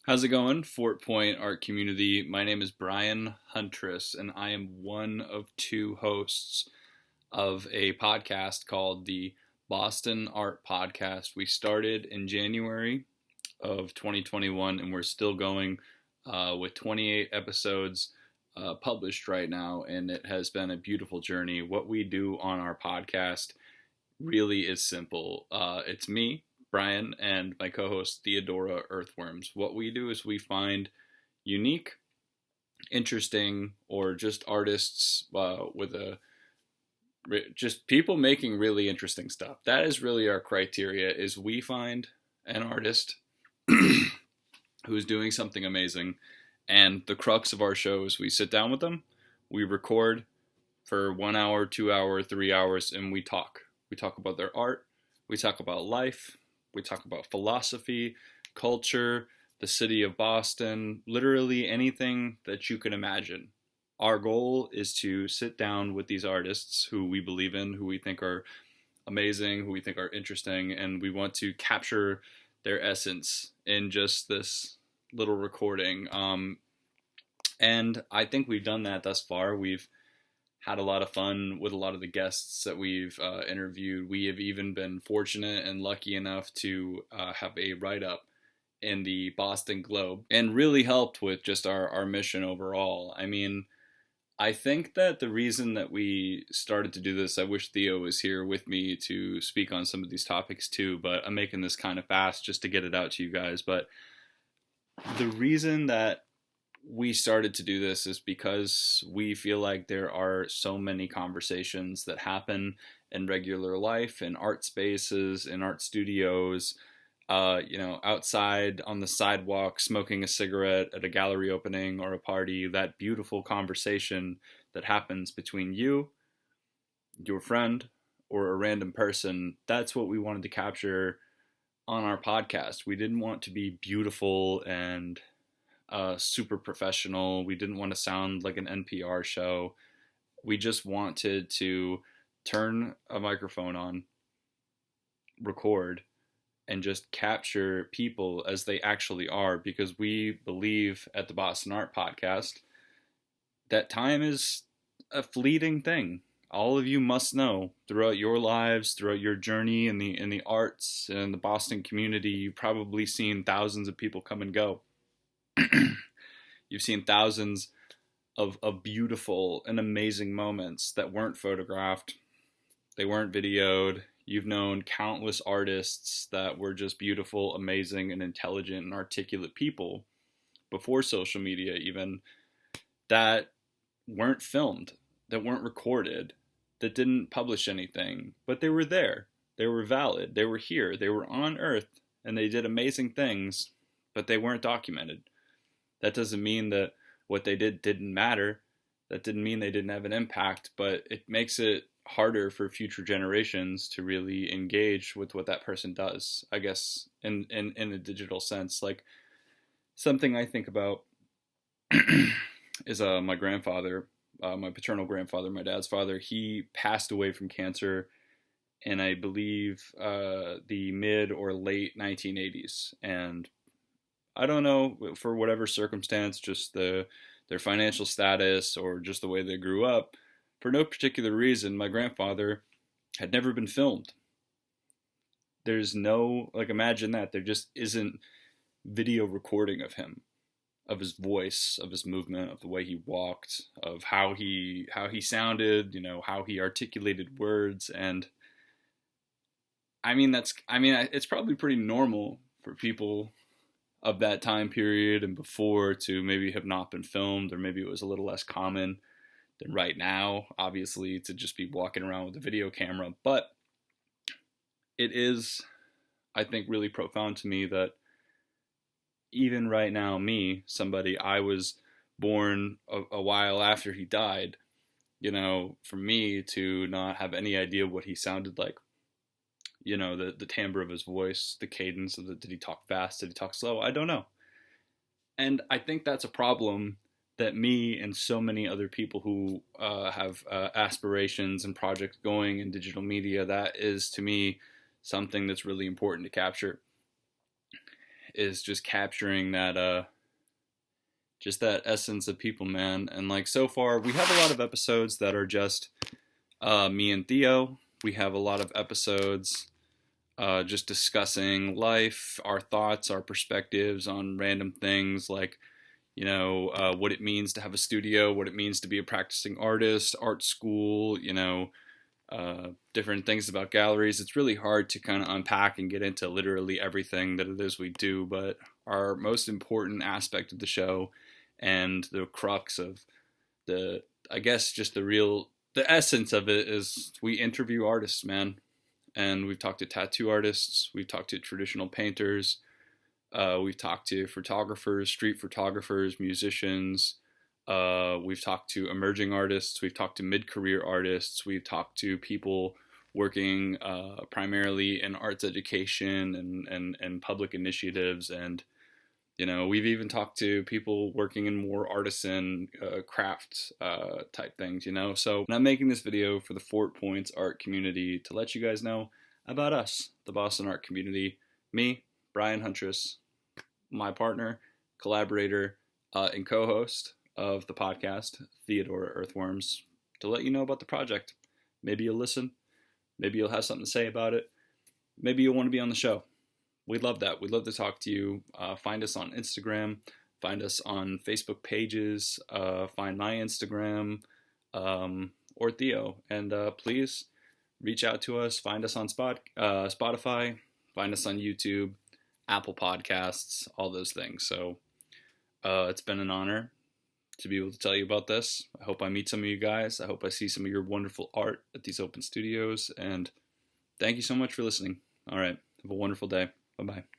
How's it going, Fort Point art community? My name is Brian Huntress, and I am one of two hosts of a podcast called the Boston Art Podcast. We started in January of 2021, and we're still going with 28 episodes published right now, and it has been a beautiful journey. What we do on our podcast really is simple. It's me, Brian, and my co host, Theodora Earthworms. What we do is we find unique, interesting, or just artists with a just people making really interesting stuff. That is really our criteria. Is we find an artist who's doing something amazing, and the crux of our show is we sit down with them, we record for 1 hour, 2 hour, 3 hours, and we talk. We talk about their art, we talk about life, we talk about philosophy, culture, the city of Boston, literally anything that you can imagine. Our goal is to sit down with these artists who we believe in, who we think are amazing, who we think are interesting, and we want to capture their essence in just this little recording. And I think we've done that thus far. We've had a lot of fun with a lot of the guests that we've interviewed. We have even been fortunate and lucky enough to have a write-up in the Boston Globe and really helped with just our mission overall. I mean, I think that the reason that we started to do this, I wish Theo was here with me to speak on some of these topics too, but I'm making this kind of fast just to get it out to you guys. But the reason that we started to do this is because we feel like there are so many conversations that happen in regular life, in art spaces, in art studios, outside on the sidewalk, smoking a cigarette at a gallery opening or a party, that beautiful conversation that happens between you, your friend, or a random person. That's what we wanted to capture on our podcast. We didn't want to be beautiful and super professional. We didn't want to sound like an NPR show. We just wanted to turn a microphone on, record, and just capture people as they actually are, because we believe at the Boston Art Podcast that time is a fleeting thing. All of you must know throughout your lives, throughout your journey in the arts and the Boston community, you've probably seen thousands of people come and go. You've seen thousands of beautiful and amazing moments that weren't photographed, they weren't videoed. You've known countless artists that were just beautiful, amazing, and intelligent and articulate people before social media even, that weren't filmed, that weren't recorded, that didn't publish anything, but they were there. They were valid. They were here. They were on Earth, and they did amazing things, but they weren't documented. That doesn't mean that what they did didn't matter. That didn't mean they didn't have an impact, but it makes it harder for future generations to really engage with what that person does, I guess, in a digital sense. Like, something I think about is my grandfather, my paternal grandfather, my dad's father. He passed away from cancer in, I believe, the mid or late 1980s. And I don't know, for whatever circumstance, just their financial status or just the way they grew up, for no particular reason, my grandfather had never been filmed. There's no, imagine that. There just isn't video recording of him, of his voice, of his movement, of the way he walked, of how he sounded, how he articulated words. And it's probably pretty normal for people of that time period and before to maybe have not been filmed, or maybe it was a little less common than right now, obviously, to just be walking around with a video camera. But it is, I think, really profound to me that even right now, I was born a while after he died, for me to not have any idea what he sounded like, the timbre of his voice, the cadence of did he talk fast, did he talk slow? I don't know. And I think that's a problem that me and so many other people who have aspirations and projects going in digital media, that is, to me, something that's really important to capture. is just capturing that just that essence of people, man. And like so far, we have a lot of episodes that are just me and Theo. We have a lot of episodes just discussing life, our thoughts, our perspectives on random things like, what it means to have a studio, what it means to be a practicing artist, art school, different things about galleries. It's really hard to kind of unpack and get into literally everything that it is we do, but our most important aspect of the show and the crux of I guess just the essence of it is we interview artists, man. And we've talked to tattoo artists, we've talked to traditional painters, we've talked to photographers, street photographers, musicians. We've talked to emerging artists. We've talked to mid-career artists. We've talked to people working primarily in arts education and public initiatives. And, we've even talked to people working in more artisan craft type things, So I'm making this video for the Fort Points art community to let you guys know about us, the Boston art community. Me, Brian Huntress, my partner, collaborator, and co-host of the podcast, Theodore Earthworms, to let you know about the project. Maybe you'll listen. Maybe you'll have something to say about it. Maybe you'll want to be on the show. We'd love that. We'd love to talk to you. Find us on Instagram. Find us on Facebook pages. Find my Instagram or Theo. And please reach out to us. Find us on Spotify. Find us on YouTube, Apple Podcasts, all those things. So it's been an honor to be able to tell you about this. I hope I meet some of you guys. I hope I see some of your wonderful art at these open studios. And thank you so much for listening. All right. Have a wonderful day. Bye-bye.